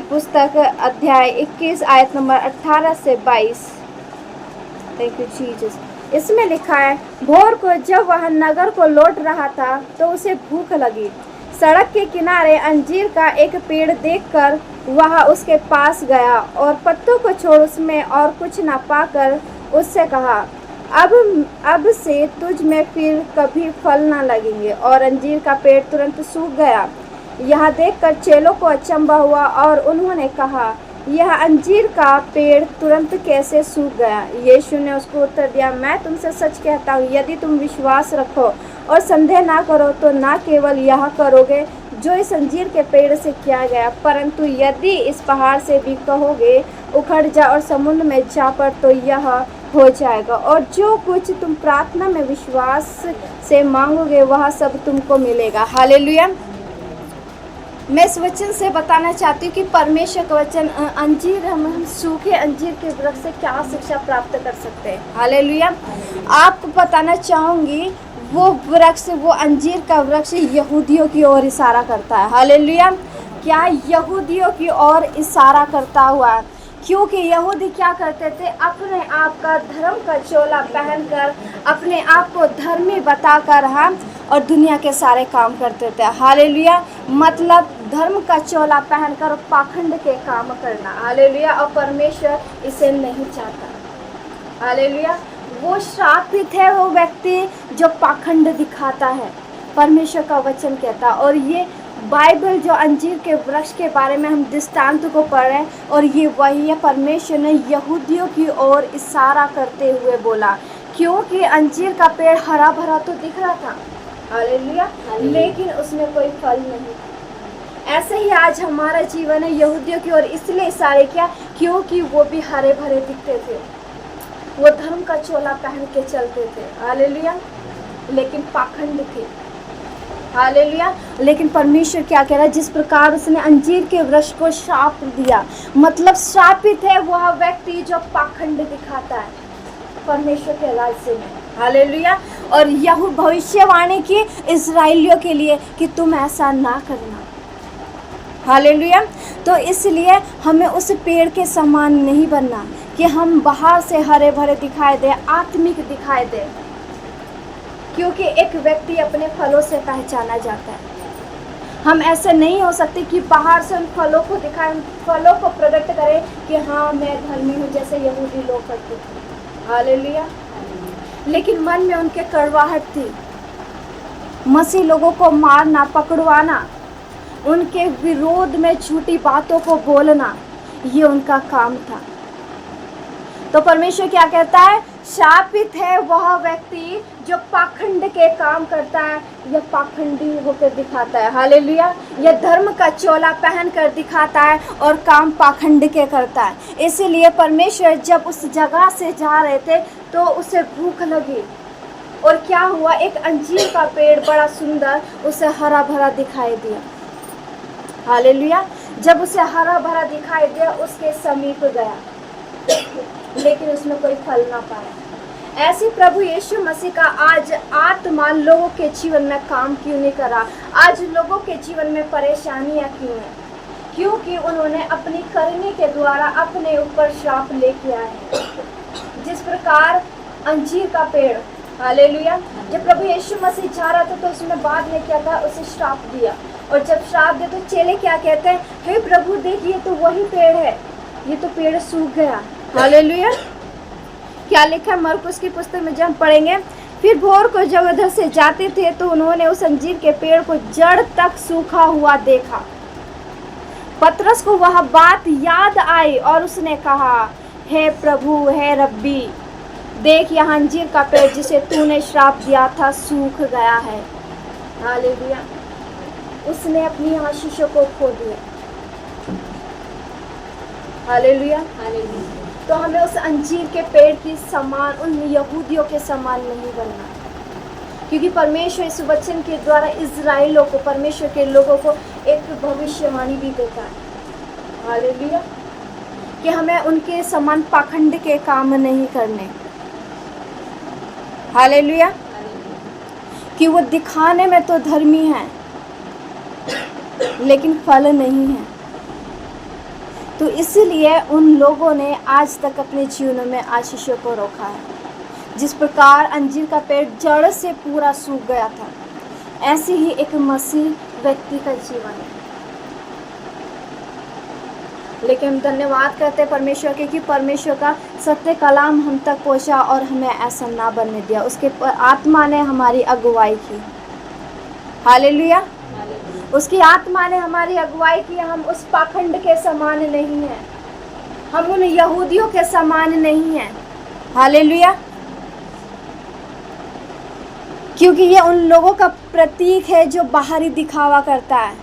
पुस्तक अध्याय 21 आयत नंबर 18 से 22। Thank you Jesus. इसमें लिखा है, भोर को जब वह नगर को लौट रहा था तो उसे भूख लगी। सड़क के किनारे अंजीर का एक पेड़ देखकर वह उसके पास गया और पत्तों को छोड़ उसमें और कुछ न पाकर उससे कहा, अब से तुझ में फिर कभी फल ना लगेंगे। और अंजीर का पेड़ तुरंत सूख गया। यह देखकर चेलों को अचंभा हुआ और उन्होंने कहा, यह अंजीर का पेड़ तुरंत कैसे सूख गया? यीशु ने उसको उत्तर दिया, मैं तुमसे सच कहता हूँ, यदि तुम विश्वास रखो और संदेह ना करो तो ना केवल यह करोगे जो इस अंजीर के पेड़ से किया गया, परंतु यदि इस पहाड़ से भी कहोगे उखड़ जा और समुद्र में जा पड़ तो यह हो जाएगा। और जो कुछ तुम प्रार्थना में विश्वास से मांगोगे वह सब तुमको मिलेगा। हालेलुया। मैं इस वचन से बताना चाहती हूँ कि परमेश्वर का वचन अंजीर, हम सूखे अंजीर के वृक्ष से क्या शिक्षा प्राप्त कर सकते हैं। हालेलुया। आपको बताना चाहूँगी वो वृक्ष, वो अंजीर का वृक्ष यहूदियों की ओर इशारा करता है। हालेलुया। क्या यहूदियों की ओर इशारा करता हुआ, क्योंकि यहूदी क्या करते थे, अपने आप का धर्म का चोला पहनकर अपने आप को धर्मी बताकर हम और दुनिया के सारे काम करते थे। हालेलुया। मतलब धर्म का चोला पहनकर पाखंड के काम करना। हालेलुया। और परमेश्वर इसे नहीं चाहता। हालेलुया। वो श्रापित है वो व्यक्ति जो पाखंड दिखाता है, परमेश्वर का वचन कहता। और ये बाइबल जो अंजीर के वृक्ष के बारे में हम दृष्टांत को पढ़ रहे हैं, और ये वही है, परमेश्वर ने यहूदियों की ओर इशारा करते हुए बोला, क्योंकि अंजीर का पेड़ हरा भरा तो दिख रहा था। हालेलुया। लेकिन उसमें कोई फल नहीं। ऐसे ही आज हमारा जीवन है, यहूदियों की ओर इसलिए इशारे किया क्योंकि वो भी हरे भरे दिखते थे, वो धर्म का चोला पहन के चलते थे। हालेलुया। लेकिन पाखंड थे। हालेलुया। लेकिन परमेश्वर क्या कह रहा है, जिस प्रकार उसने अंजीर के वृक्ष को श्राप दिया, मतलब श्रापित है वह व्यक्ति जो पाखंड दिखाता है परमेश्वर के राज्य में। हालेलुया। और यहू भविष्यवाणी की इस्राएलियों के लिए कि तुम ऐसा ना करना। हालेलुया। तो इसलिए हमें उस पेड़ के समान नहीं बनना कि हम बाहर से हरे भरे दिखाई दे, आत्मिक दिखाई दे, क्योंकि एक व्यक्ति अपने फलों से पहचाना जाता है। हम ऐसे नहीं हो सकते कि बाहर से उन फलों को दिखाएं, फलों को प्रकट करें कि हाँ मैं धर्मी हूँ, जैसे यहूदी लोग करते थे। हालेलुया। लेकिन मन में उनके कड़वाहट थी। मसीह लोगों को मारना, पकड़वाना, उनके विरोध में झूठी बातों को बोलना, ये उनका काम था। तो परमेश्वर क्या कहता है, शापित है वह व्यक्ति जो पाखंड के काम करता है, यह पाखंडी होकर दिखाता है। हालेलुया। यह धर्म का चोला पहन कर दिखाता है और काम पाखंड के करता है। इसीलिए परमेश्वर जब उस जगह से जा रहे थे तो उसे भूख लगी, और क्या हुआ, एक अंजीर का पेड़ बड़ा सुंदर उसे हरा भरा दिखाई दिया। हालेलुया। जब उसे हरा भरा दिखाई दिया उसके समीप गया, लेकिन उसमें कोई फल ना पाया। ऐसे प्रभु यीशु मसीह का आज आत्मा लोगों के जीवन में काम क्यों नहीं करा? आज लोगों के जीवन में परेशानियां क्यों हैं? क्योंकि उन्होंने अपनी करने के द्वारा अपने ऊपर श्राप लेके आए हैं। जिस प्रकार अंजीर का पेड़, हालेलुया, जब प्रभु यीशु मसीह जा रहा था तो उसने बाद में क्या कहा, उसे श्राप दिया। और जब श्राप दिया तो चेले क्या कहते हैं, हे प्रभु देखिए तो वही पेड़ है, ये तो पेड़ सूख गया। हालेलुया। क्या लिखा है मरकुस की पुस्तक में जब हम पढ़ेंगे, फिर भोर को जब उधर से जाते थे तो उन्होंने उस अंजीर के पेड़ को जड़ तक सूखा हुआ देखा। पतरस को वह बात याद आई और उसने कहा, हे प्रभु, हे रब्बी, देख यहाँ अंजीर का पेड़ जिसे तूने श्राप दिया था सूख गया है। हालेलुया। उसने अपनी आशीषों को खो दिया। हालेलुया। तो हमें उस अंजीर के पेड़ की समान, उन यहूदियों के समान नहीं बनना, क्योंकि परमेश्वर इस वचन के द्वारा इज़राइलों को, परमेश्वर के लोगों को एक भविष्यवाणी भी देता है। हालेलुया। कि हमें उनके समान पाखंड के काम नहीं करने। हालेलुया। कि वो दिखाने में तो धर्मी हैं लेकिन फल नहीं है। तो इसलिए उन लोगों ने आज तक अपने जीवनों में आशीषों को रोका है। जिस प्रकार अंजीर का पेड़ जड़ से पूरा सूख गया था, ऐसे ही एक मसीह व्यक्ति का जीवन है। लेकिन हम धन्यवाद करते हैं परमेश्वर के कि परमेश्वर का सत्य कलाम हम तक पहुंचा और हमें ऐसा ना बनने दिया। उसके आत्मा ने हमारी अगुवाई की। हालेलुया। उसकी आत्मा ने हमारी अगुवाई की। हम उस पाखंड के समान नहीं हैं, हम उन यहूदियों के समान नहीं हैं। हालेलुया। क्योंकि ये उन लोगों का प्रतीक है जो बाहरी दिखावा करता है,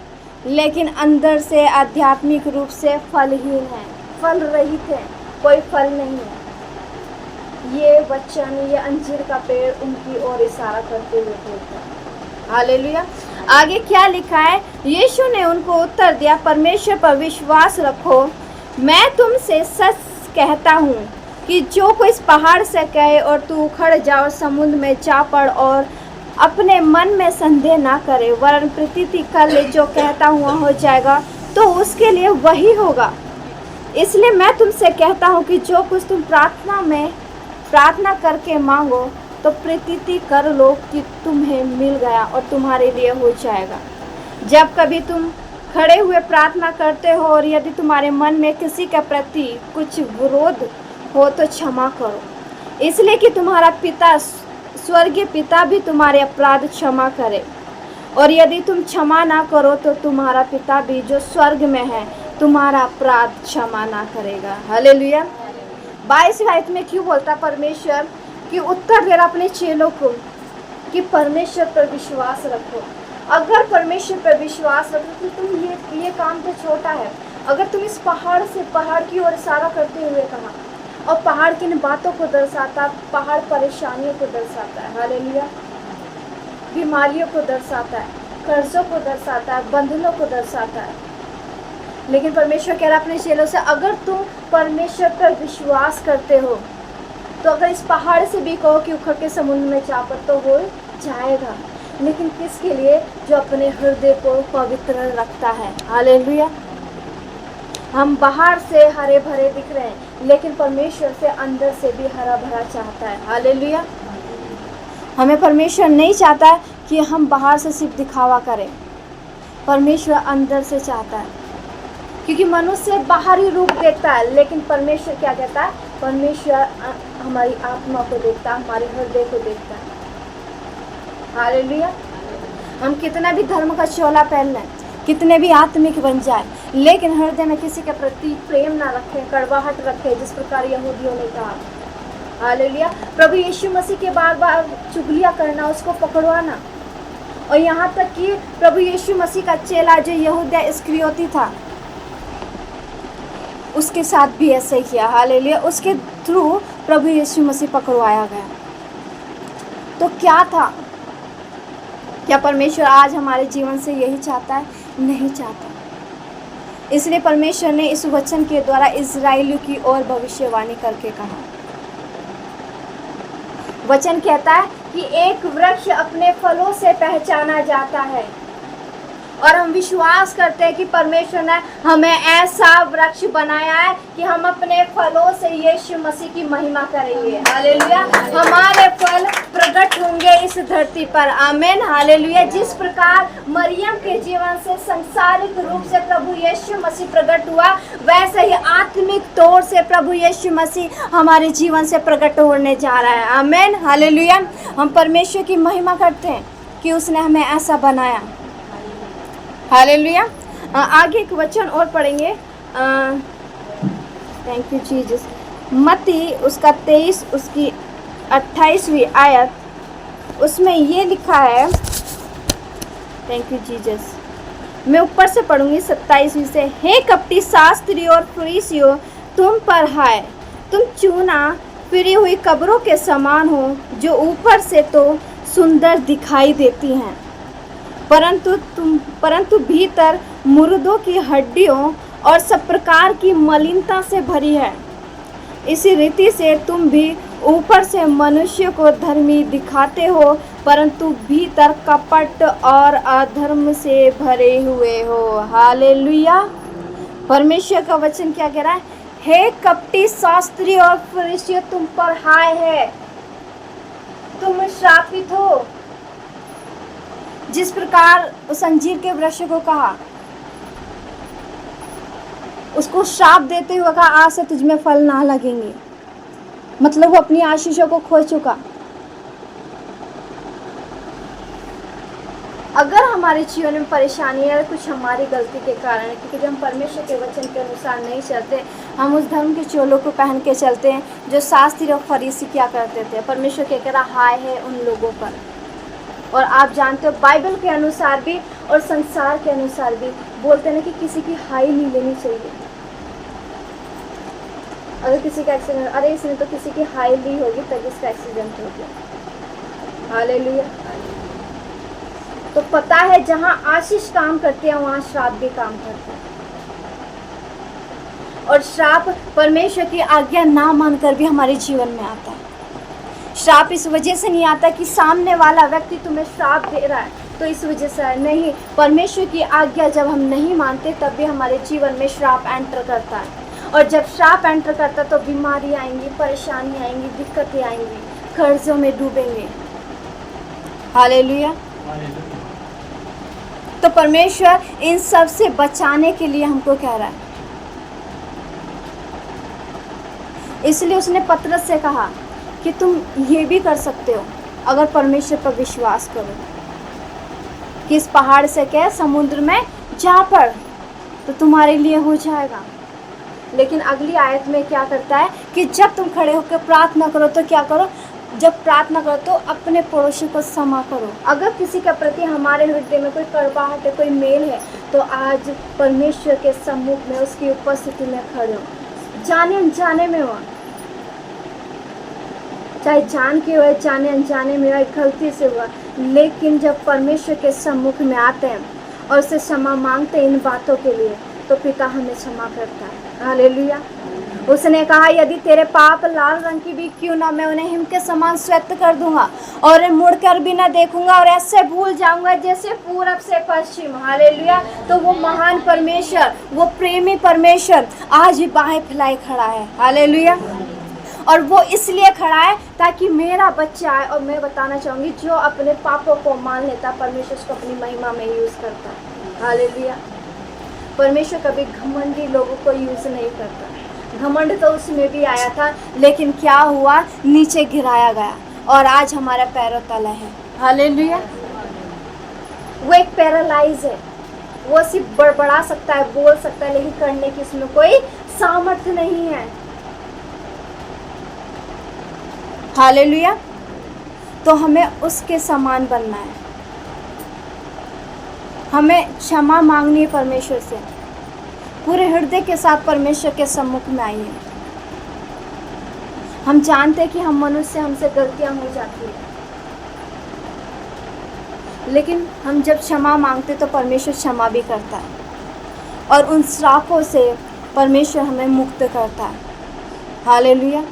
लेकिन अंदर से आध्यात्मिक रूप से फलहीन है, फल रहित है, कोई फल नहीं है। ये वचन, ये अंजीर का पेड़ उनकी ओर इशारा करते हुए बोलता है। हालेलुया। आगे क्या लिखा है? यीशु ने उनको उत्तर दिया, परमेश्वर पर विश्वास रखो। मैं तुमसे सच कहता हूँ कि जो कोई इस पहाड़ से कहे और तू उखड़ जाओ, समुद्र में जा पड़, और अपने मन में संदेह ना करे, वरन प्रतीति कर ले जो कहता हुआ हो जाएगा, तो उसके लिए वही होगा। इसलिए मैं तुमसे कहता हूँ कि जो कुछ तुम प्रार्थना करके मांगो, तो प्रतीति कर लो कि तुम्हें मिल गया और तुम्हारे लिए हो जाएगा। जब कभी तुम खड़े हुए प्रार्थना करते हो और यदि तुम्हारे मन में किसी के प्रति कुछ विरोध हो तो क्षमा करो, इसलिए कि तुम्हारा पिता, स्वर्गीय पिता भी तुम्हारे अपराध क्षमा करे। और यदि तुम क्षमा ना करो तो तुम्हारा पिता भी जो स्वर्ग में है तुम्हारा अपराध क्षमा ना करेगा। हालेलुया। 22 आयत में क्यों बोलता परमेश्वर कि उत्तर दे रहा अपने चेलों को कि परमेश्वर पर विश्वास रखो। अगर परमेश्वर पर विश्वास रखो तो तुम ये काम तो छोटा है। अगर तुम इस पहाड़ की ओर इशारा करते हुए कहा, और पहाड़ किन बातों को दर्शाता? पहाड़ परेशानियों को दर्शाता है। हालेलुया। बीमारियों को दर्शाता है, कर्जों को दर्शाता है, बंधनों को दर्शाता है। लेकिन परमेश्वर कह रहा अपने चेलों से, अगर तुम परमेश्वर पर विश्वास करते हो तो अगर इस पहाड़ से भी कहो कि उखड़ के समुद्र में जा पड़, तो हो जाएगा। लेकिन किसके लिए? जो अपने हृदय को पवित्र रखता है। हालेलुया। हम बाहर से हरे भरे दिख रहे हैं, लेकिन परमेश्वर से अंदर से भी हरा भरा चाहता है। हालेलुया। हमें परमेश्वर नहीं चाहता कि हम बाहर से सिर्फ दिखावा करें, परमेश्वर अंदर से चाहता है। क्योंकि मनुष्य बाहरी रूप देखता है, लेकिन परमेश्वर क्या कहता है? परमेश्वर हमारी आत्मा को देखता है, हमारे हृदय को देखता है। हालेलुया। हम कितना भी धर्म का चोला पहन लें, कितने भी आत्मिक बन जाए, लेकिन हृदय में किसी के प्रति प्रेम ना रखें, कड़वाहट रखें, जिस प्रकार यहूदियों ने कहा। हालेलुया। प्रभु यीशु मसीह के बार बार चुगलियाँ करना, उसको पकड़वाना, और यहाँ तक कि प्रभु यीशु मसीह का चेला जो यहूदा इस्करियोती था, उसके साथ भी ऐसे ही किया। हालेलुया। उसके थ्रू प्रभु यीशु मसीह पकड़वाया गया। तो क्या था? क्या परमेश्वर आज हमारे जीवन से यही चाहता है? नहीं चाहता। इसलिए परमेश्वर ने इस वचन के द्वारा इस्राएलियों की ओर भविष्यवाणी करके कहा। वचन कहता है कि एक वृक्ष अपने फलों से पहचाना जाता है, और हम विश्वास करते हैं कि परमेश्वर ने हमें ऐसा वृक्ष बनाया है कि हम अपने फलों से यीशु मसीह की महिमा करेंगे। हालेलुया। हमारे फल प्रकट होंगे इस धरती पर। आमीन। हालेलुया। जिस प्रकार मरियम के जीवन से सांसारिक रूप से प्रभु यीशु मसीह प्रकट हुआ, वैसे ही आत्मिक तौर से प्रभु यीशु मसीह हमारे जीवन से प्रकट होने जा रहा है। आमीन। हालेलुया। हम परमेश्वर की महिमा करते हैं कि उसने हमें ऐसा बनाया। हालेलुया। आगे एक वचन और पढ़ेंगे। Thank you Jesus. मत्ती उसका 23 उसकी 28वीं आयत, उसमें ये लिखा है, थैंक यू जीसस। मैं ऊपर से पढ़ूंगी 27वीं से। हे कपटी शास्त्री और फरीसियों, तुम पर हाय, तुम चूना फिरी हुई कब्रों के समान हो, जो ऊपर से तो सुंदर दिखाई देती हैं, परंतु भीतर मुर्दों की हड्डियों और सब प्रकार की मलिनता से भरी है। इसी रीति से तुम भी ऊपर से मनुष्य को धर्मी दिखाते हो, परंतु भीतर कपट और अधर्म से भरे हुए हो। हालेलुया। परमेश्वर का वचन क्या कह रहा है? हे कपटी शास्त्री और फरीसियों, तुम पर हाय है, तुम श्रापित हो। जिस प्रकार उस अंजीर के वृक्ष को कहा, उसको श्राप देते हुए कहा आज से तुझमें फल ना लगेंगे, मतलब वो अपनी आशीषों को खो चुका। अगर हमारे जीवन में परेशानी है कुछ हमारी गलती के कारण है, क्योंकि जब हम परमेश्वर के वचन के अनुसार नहीं चलते, हम उस धर्म के चोलों को पहन के चलते हैं जो शास्त्री और फरीसी क्या करते थे। परमेश्वर के कह रहा हाय है उन लोगों पर। और आप जानते हो बाइबल के अनुसार भी और संसार के अनुसार भी बोलते हैं कि किसी की हाई नहीं लेनी चाहिए। अगर किसी का एक्सीडेंट, अरे इसने तो किसी की हाई ली होगी तभी इसका एक्सीडेंट हो गया। हालेलुया। तो पता है जहां आशीष काम करते हैं वहां श्राप भी काम करता है। और श्राप परमेश्वर की आज्ञा ना मानकर भी हमारे जीवन में आता है। श्राप इस वजह से नहीं आता कि सामने वाला व्यक्ति तुम्हें श्राप दे रहा है तो इस वजह से नहीं, परमेश्वर की आज्ञा जब हम नहीं मानते तब भी हमारे जीवन में श्राप एंटर करता है। और जब श्राप एंटर करता है तो बीमारी आएंगी, परेशानी आएंगी, दिक्कतें आएंगी, कर्जों में डूबेंगे। हालेलुया। तो परमेश्वर इन सब से बचाने के लिए हमको कह रहा है। इसलिए उसने पतरस से कहा कि तुम ये भी कर सकते हो अगर परमेश्वर पर विश्वास करो कि इस पहाड़ से क्या समुद्र में जा पड़ तो तुम्हारे लिए हो जाएगा। लेकिन अगली आयत में क्या करता है कि जब तुम खड़े होकर प्रार्थना करो तो क्या करो, जब प्रार्थना करो तो अपने पड़ोसी को क्षमा करो। अगर किसी के प्रति हमारे हृदय में कोई कड़वाहट है, कोई मेल है, तो आज परमेश्वर के सम्मुख में उसकी उपस्थिति में खड़े हो, जाने अनजाने में हो, चाहे जान के हुए जाने अनजाने में हुआ, गलती से हुआ, लेकिन जब परमेश्वर के सम्मुख में आते हैं और उससे क्षमा मांगते हैं इन बातों के लिए तो पिता हमें क्षमा करता है। हालेलुया। उसने कहा यदि तेरे पाप लाल रंग की भी क्यों ना, मैं उन्हें हिम के समान श्वेत कर दूंगा और मुड़कर भी ना देखूंगा और ऐसे भूल जाऊंगा जैसे पूरब से पश्चिम। हालेलुया। तो वो महान परमेश्वर, वो प्रेमी परमेश्वर आज भी बाहें फैलाए खड़ा है। हालेलुया। और वो इसलिए खड़ा है ताकि मेरा बच्चा आए। और मैं बताना चाहूँगी जो अपने पापों को मान लेता परमेश्वर उसको अपनी महिमा में यूज़ करता है। हालेलुया। परमेश्वर कभी घमंडी लोगों को यूज़ नहीं करता। घमंड तो उसमें भी आया था, लेकिन क्या हुआ, नीचे गिराया गया और आज हमारा पैरों तले है। हालेलुया। वो एक पैरालाइज है, वो सिर्फ बड़बड़ा सकता है, बोल सकता है, लेकिन करने की उसमें कोई सामर्थ्य नहीं है। हालेलुया। तो हमें उसके समान बनना है, हमें क्षमा मांगनी है परमेश्वर से, पूरे हृदय के साथ परमेश्वर के सम्मुख में आइए। हम जानते हैं कि हम मनुष्य, हमसे गलतियां हो जाती है, लेकिन हम जब क्षमा मांगते तो परमेश्वर क्षमा भी करता है और उन श्रापों से परमेश्वर हमें मुक्त करता है। हालेलुया।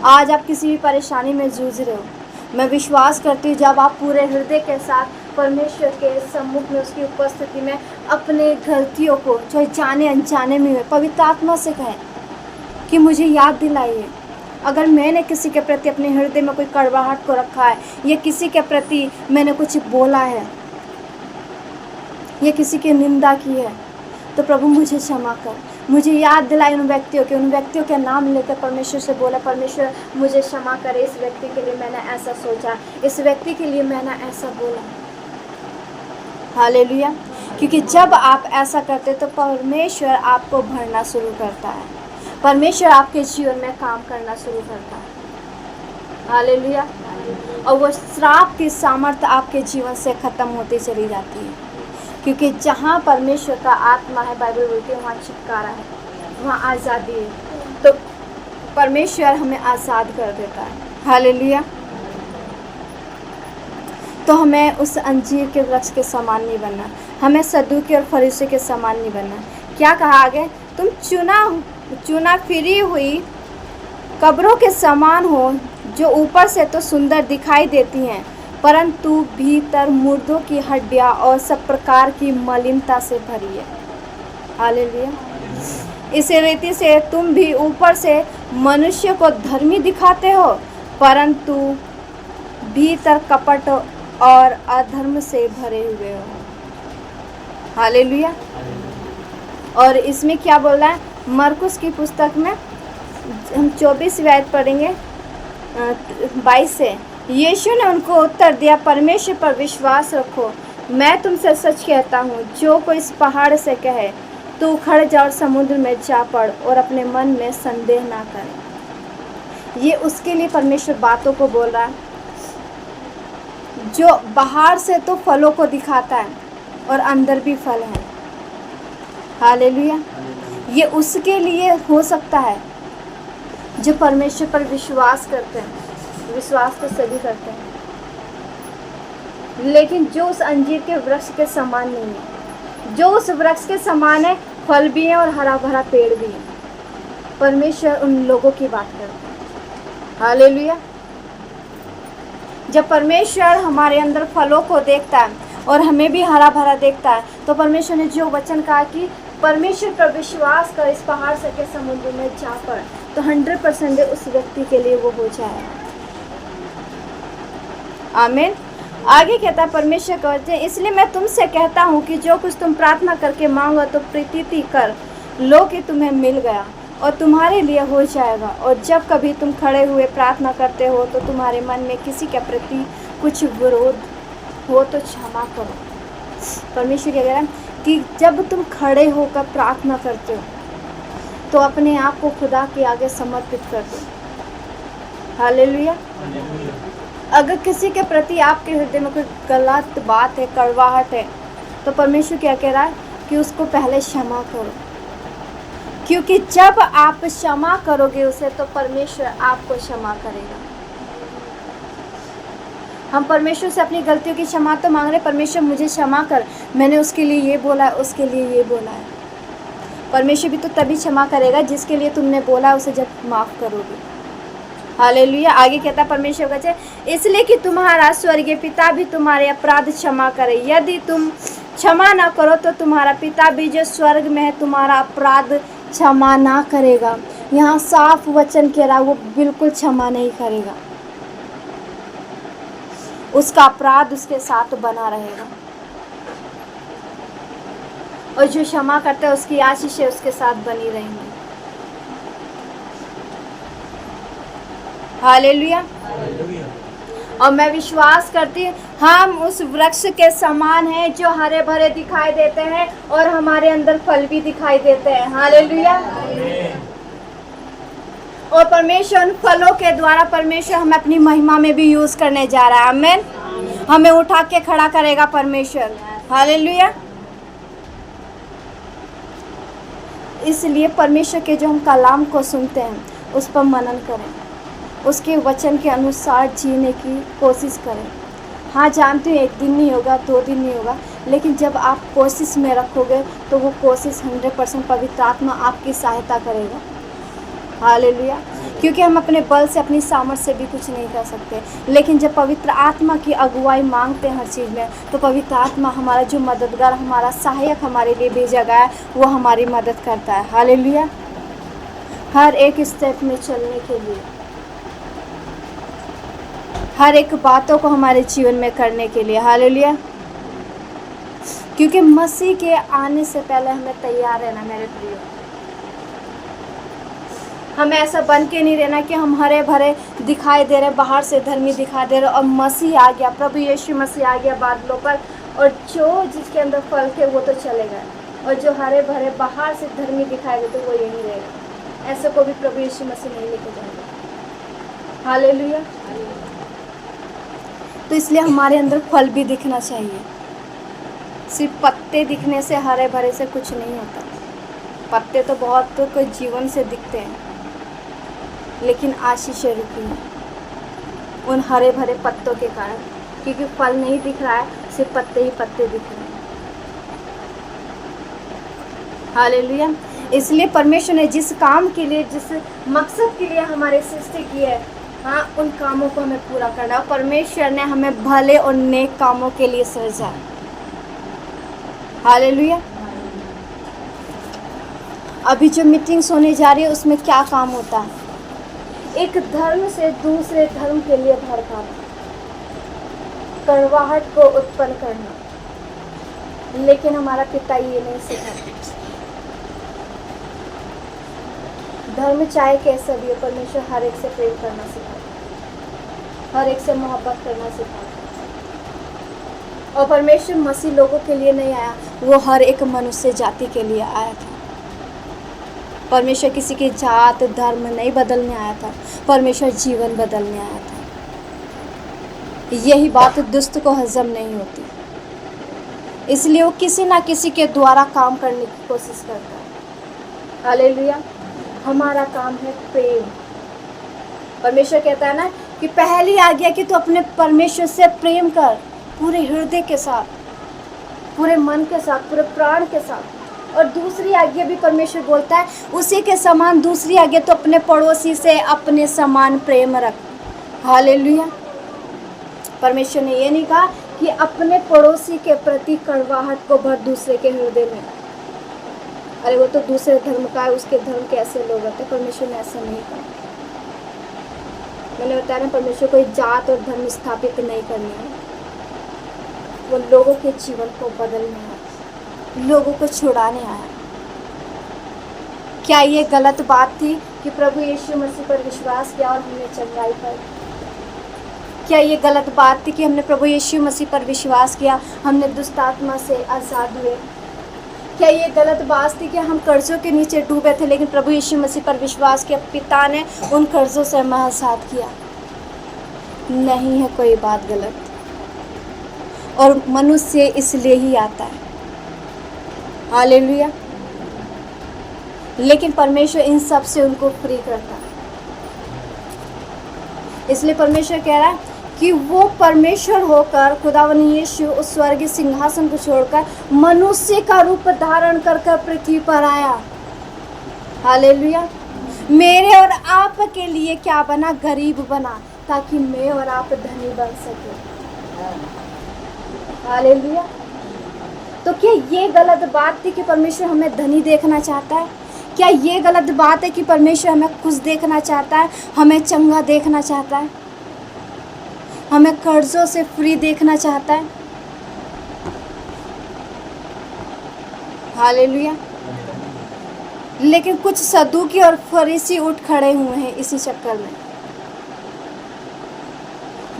आज आप किसी भी परेशानी में जूझ रहे हो, मैं विश्वास करती हूँ जब आप पूरे हृदय के साथ परमेश्वर के सम्मुख में उसकी उपस्थिति में अपने गलतियों को चाहे जाने अनजाने में हुए पवित्र आत्मा से कहें कि मुझे याद दिलाइए। अगर मैंने किसी के प्रति अपने हृदय में कोई कड़वाहट को रखा है, या किसी के प्रति मैंने कुछ बोला है, या किसी की निंदा की है, तो प्रभु मुझे क्षमा कर। मुझे याद दिलाए उन व्यक्तियों के नाम लेकर परमेश्वर से बोला परमेश्वर मुझे क्षमा करे, इस व्यक्ति के लिए मैंने ऐसा सोचा, इस व्यक्ति के लिए मैंने ऐसा बोला। हालेलुया। क्योंकि जब आप ऐसा करते तो परमेश्वर आपको भरना शुरू करता है, परमेश्वर आपके जीवन में काम करना शुरू करता है। हालेलुया। और वो श्राप की सामर्थ्य आपके जीवन से ख़त्म होती चली जाती है, क्योंकि जहाँ परमेश्वर का आत्मा है, बाइबल बोलती है, वहाँ छुटकारा है, वहाँ आज़ादी है। तो परमेश्वर हमें आज़ाद कर देता है। हालेलुया। तो हमें उस अंजीर के वृक्ष के समान नहीं बनना, हमें सदूकी और फरीसी के समान नहीं बनना। क्या कहा आगे, तुम चुना फिरी हुई कब्रों के समान हो, जो ऊपर से तो सुंदर दिखाई देती हैं परंतु भीतर मुर्दों की हड्डियां और सब प्रकार की मलिनता से भरी है। हालेलुया। इस रीति से तुम भी ऊपर से मनुष्य को धर्मी दिखाते हो, परंतु भीतर कपट और अधर्म से भरे हुए हो। हालेलुया। और इसमें क्या बोल रहा है? मरकुस की पुस्तक में हम 24 आयत पढ़ेंगे 22 से। यीशु ने उनको उत्तर दिया, परमेश्वर पर विश्वास रखो। मैं तुमसे सच कहता हूँ, जो कोई इस पहाड़ से कहे तू उखड़ जा और समुद्र में जा पड़, और अपने मन में संदेह ना करे। ये उसके लिए परमेश्वर बातों को बोल रहा है जो बाहर से तो फलों को दिखाता है और अंदर भी फल है। हालेलुया। ये उसके लिए हो सकता है जो परमेश्वर पर विश्वास करते हैं। विश्वास तो सभी करते हैं, लेकिन जो उस अंजीर के वृक्ष के समान नहीं है, जो उस वृक्ष के समान है, फल भी है और हरा भरा पेड़ भी है। परमेश्वर उन लोगों की बात करता है। हालेलुया। जब परमेश्वर हमारे अंदर फलों को देखता है और हमें भी हरा भरा देखता है, तो परमेश्वर ने जो वचन कहा कि परमेश्वर पर विश्वास कर, इस पहाड़ से के समुद्र में जा पड़, तो 100% उस व्यक्ति के लिए वो हो जाएगा। आमीन। आगे कहता है परमेश्वर का वचन, इसलिए मैं तुमसे कहता हूँ कि जो कुछ तुम प्रार्थना करके मांगो तो प्रीति कर लो कि तुम्हें मिल गया और तुम्हारे लिए हो जाएगा। और जब कभी तुम खड़े हुए प्रार्थना करते हो तो तुम्हारे मन में किसी के प्रति कुछ विरोध हो तो क्षमा करो। परमेश्वर कह रहा है कि जब तुम खड़े होकर प्रार्थना करते हो तो अपने आप को खुदा के आगे समर्पित कर दो। हालेलुया। अगर किसी के प्रति आपके हृदय में कोई गलत बात है, कड़वाहट है, तो परमेश्वर क्या कह रहा है कि उसको पहले क्षमा करो, क्योंकि जब आप क्षमा करोगे उसे तो परमेश्वर आपको क्षमा करेगा। हम परमेश्वर से अपनी गलतियों की क्षमा तो मांग रहे, परमेश्वर मुझे क्षमा कर, मैंने उसके लिए ये बोला है, उसके लिए ये बोला है। परमेश्वर भी तो तभी क्षमा करेगा जिसके लिए तुमने बोला उसे जब माफ़ करोगे। हालेलुया। आगे कहता परमेश्वर का, इसलिए कि तुम्हारा स्वर्गीय पिता भी तुम्हारे अपराध क्षमा करे। यदि तुम क्षमा ना करो तो तुम्हारा पिता भी जो स्वर्ग में है तुम्हारा अपराध क्षमा ना करेगा। यहाँ साफ वचन कह रहा, वो बिल्कुल क्षमा नहीं करेगा, उसका अपराध उसके साथ बना रहेगा। और जो क्षमा करता है उसकी आशीषें उसके साथ बनी रहेंगी। हालेलुया। और मैं विश्वास करती हूँ हम उस वृक्ष के समान हैं जो हरे भरे दिखाई देते हैं और हमारे अंदर फल भी दिखाई देते हैं। हालेलुया। और परमेश्वर उन फलों के द्वारा परमेश्वर हमें अपनी महिमा में भी यूज करने जा रहा है। आमीन। हमें उठा के खड़ा करेगा परमेश्वर। हालेलुया। इसलिए परमेश्वर के जो हम कलाम को सुनते हैं उस पर मनन करें, उसके वचन के अनुसार जीने की कोशिश करें। हाँ, जानती हूँ 1 दिन नहीं होगा, 2 दिन नहीं होगा, लेकिन जब आप कोशिश में रखोगे तो वो कोशिश 100% पवित्र आत्मा आपकी सहायता करेगा। हालेलुया। क्योंकि हम अपने बल से, अपनी सामर्थ्य से भी कुछ नहीं कर सकते, लेकिन जब पवित्र आत्मा की अगुवाई मांगते हैं हर चीज़ में, तो पवित्र आत्मा हमारा जो मददगार, हमारा सहायक हमारे लिए भेजा गया है, वो हमारी मदद करता है। हालेलुया। हर एक स्टेप में चलने के लिए, हर एक बातों को हमारे जीवन में करने के लिए। हालेलुया। क्योंकि मसीह के आने से पहले हमें तैयार रहना मेरे प्रियो। हमें ऐसा बन के नहीं रहना कि हम हरे भरे दिखाई दे रहे, बाहर से धर्मी दिखाई दे रहे, और मसीह आ गया, प्रभु यीशु मसीह आ गया बादलों पर, और जो जिसके अंदर फल थे वो तो चले गए, और जो हरे भरे बाहर से धर्मी दिखाई देते वो यहीं रहेगा। ऐसे को भी प्रभु यीशु मसीह नहीं लेके जाएगा। हालेलुया। तो इसलिए हमारे अंदर फल भी दिखना चाहिए। सिर्फ पत्ते दिखने से, हरे भरे से कुछ नहीं होता। पत्ते तो बहुत तो कोई जीवन से दिखते हैं, लेकिन आशीषें रुकी हैं उन हरे भरे पत्तों के कारण, क्योंकि फल नहीं दिख रहा है, सिर्फ पत्ते ही पत्ते दिख रहे हैं। हालेलुया। इसलिए परमेश्वर ने जिस काम के लिए, जिस मकसद के लिए हमारी सृष्टि की है, हाँ, उन कामों को हमें पूरा करना है। परमेश्वर ने हमें भले और नेक कामों के लिए सृजा। हालेलुया। अभी जो मीटिंग्स होने जा रही है उसमें क्या काम होता है? एक धर्म से दूसरे धर्म के लिए भड़काना, कड़वाहट को उत्पन्न करना। लेकिन हमारा पिता ये नहीं सिखाता। धर्म चाहे कैसा भी हो, परमेश्वर हर एक से प्रेम करना सिखाता, हर एक से मोहब्बत करना सिखाता। और परमेश्वर मसीह लोगों के लिए नहीं आया, वो हर एक मनुष्य जाति के लिए आया था। परमेश्वर किसी की जात धर्म नहीं बदलने आया था, परमेश्वर जीवन बदलने आया था। यही बात दुष्ट को हजम नहीं होती, इसलिए वो किसी ना किसी के द्वारा काम करने की कोशिश करता है। हालेलुया। हमारा काम है प्रेम। परमेश्वर कहता है ना कि पहली आज्ञा कि तू अपने परमेश्वर से प्रेम कर, पूरे हृदय के साथ, पूरे मन के साथ, पूरे प्राण के साथ। और दूसरी आज्ञा भी परमेश्वर बोलता है उसी के समान दूसरी आज्ञा तो अपने पड़ोसी से अपने समान प्रेम रख। हालेलुया। परमेश्वर ने ये नहीं कहा कि अपने पड़ोसी के प्रति कड़वाहट को भर दूसरे के हृदय में। अरे वो तो दूसरे धर्म का है, उसके धर्म के ऐसे लोग होते हैं। परमेश्वर ने ऐसा नहीं कहा। मैंने बताया ना, परमेश्वर कोई जात और धर्म स्थापित नहीं करनी है, वो लोगों के जीवन को बदलने आया, लोगों को छुड़ाने आया। क्या ये गलत बात थी कि प्रभु यीशु मसीह पर विश्वास किया और हमने चंगाई पाई? क्या ये गलत बात थी कि हमने प्रभु यीशु मसीह पर विश्वास किया, हमने दुष्ट आत्मा से आज़ाद हुए? क्या ये गलत बात थी कि हम कर्जों के नीचे डूबे थे, लेकिन प्रभु यीशु मसीह पर विश्वास किया, पिता ने उन कर्जों से हमें आज़ाद किया? नहीं है कोई बात गलत। और मनुष्य इसलिए ही आता है। हालेलुया। लेकिन परमेश्वर इन सब से उनको फ्री करता है। इसलिए परमेश्वर कह रहा है कि वो परमेश्वर होकर खुदावन यीशु उस स्वर्गीय सिंहासन को छोड़कर मनुष्य का रूप धारण कर पृथ्वी पर आया। हालेलुया। मेरे और आप के लिए क्या बना? गरीब बना, ताकि मैं और आप धनी बन सके। हालेलुया। तो क्या ये गलत बात थी कि परमेश्वर हमें धनी देखना चाहता है? क्या ये गलत बात है कि परमेश्वर हमें खुश देखना चाहता है, हमें चंगा देखना चाहता है, हमें कर्जों से फ्री देखना चाहता है? हालेलुया। लेकिन कुछ सदूकी और फरीसी उठ खड़े हुए हैं इसी चक्कर में।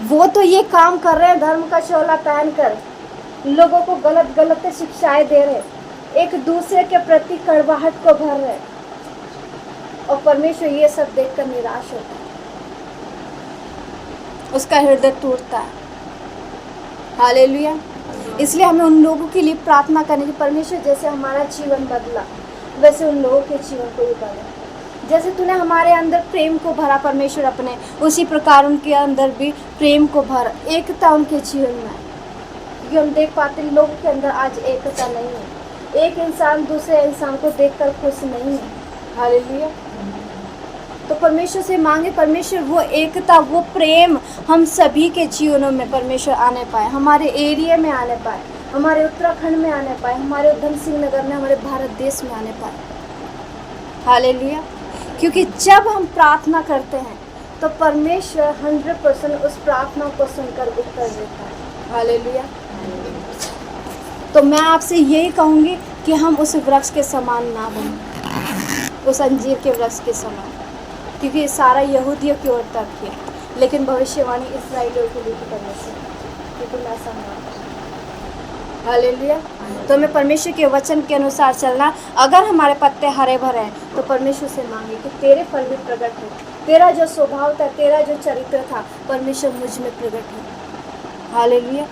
वो तो ये काम कर रहे हैं धर्म का चोला पहनकर, लोगों को गलत गलत शिक्षाएं दे रहे, एक दूसरे के प्रति कड़वाहट को भर रहे, और परमेश्वर ये सब देखकर निराश होता है, उसका हृदय टूटता है। हालेलुया। इसलिए हमें उन लोगों के लिए प्रार्थना करने की, परमेश्वर जैसे हमारा जीवन बदला वैसे उन लोगों के जीवन को भी बदला। जैसे तूने हमारे अंदर प्रेम को भरा परमेश्वर अपने, उसी प्रकार उनके अंदर भी प्रेम को भर, एकता उनके जीवन में। क्योंकि हम देख पाते हैं लोगों के अंदर आज एकता नहीं है, एक इंसान दूसरे इंसान को देखकर खुश नहीं है। हालेलुया। तो परमेश्वर से मांगे, परमेश्वर वो एकता, वो प्रेम हम सभी के जीवनों में परमेश्वर आने पाए, हमारे एरिया में आने पाए, हमारे उत्तराखंड में आने पाए, हमारे उधम सिंह नगर में, हमारे भारत देश में आने पाए। हालेलुया। क्योंकि जब हम प्रार्थना करते हैं तो परमेश्वर 100% उस प्रार्थना को सुनकर उत्तर देता है। हालेलुया। तो मैं आपसे यही कहूँगी कि हम उस वृक्ष के समान ना बने, उस अंजीर के वृक्ष के समान, क्योंकि सारा यहूदियों की ओर तक किया, लेकिन भविष्यवाणी इस्राएलियों के लिए परमेश्वर, क्योंकि मैं ऐसा मानता हूँ। हालेलुया। तो हमें परमेश्वर के वचन के अनुसार चलना। अगर हमारे पत्ते हरे भरे हैं तो परमेश्वर से मांगे कि तेरे फल भी प्रकट हो, तेरा जो स्वभाव था, तेरा जो चरित्र था, परमेश्वर मुझ में प्रकट हो। हालेलुया।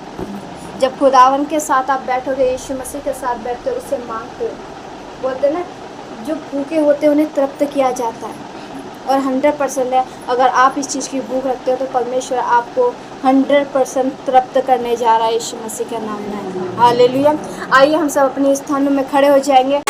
जब खुदावन के साथ आप बैठोगे, यीशु मसीह के साथ बैठते हो, उससे मांगते हो, बोलते ना जो भूखे होते हैं उन्हें तृप्त किया जाता है। और 100% है, अगर आप इस चीज़ की भूख रखते हो तो परमेश्वर आपको 100% तृप्त करने जा रहा है यीशु मसीह के नाम में। हालेलुया। आइए हम सब अपने स्थानों में खड़े हो जाएंगे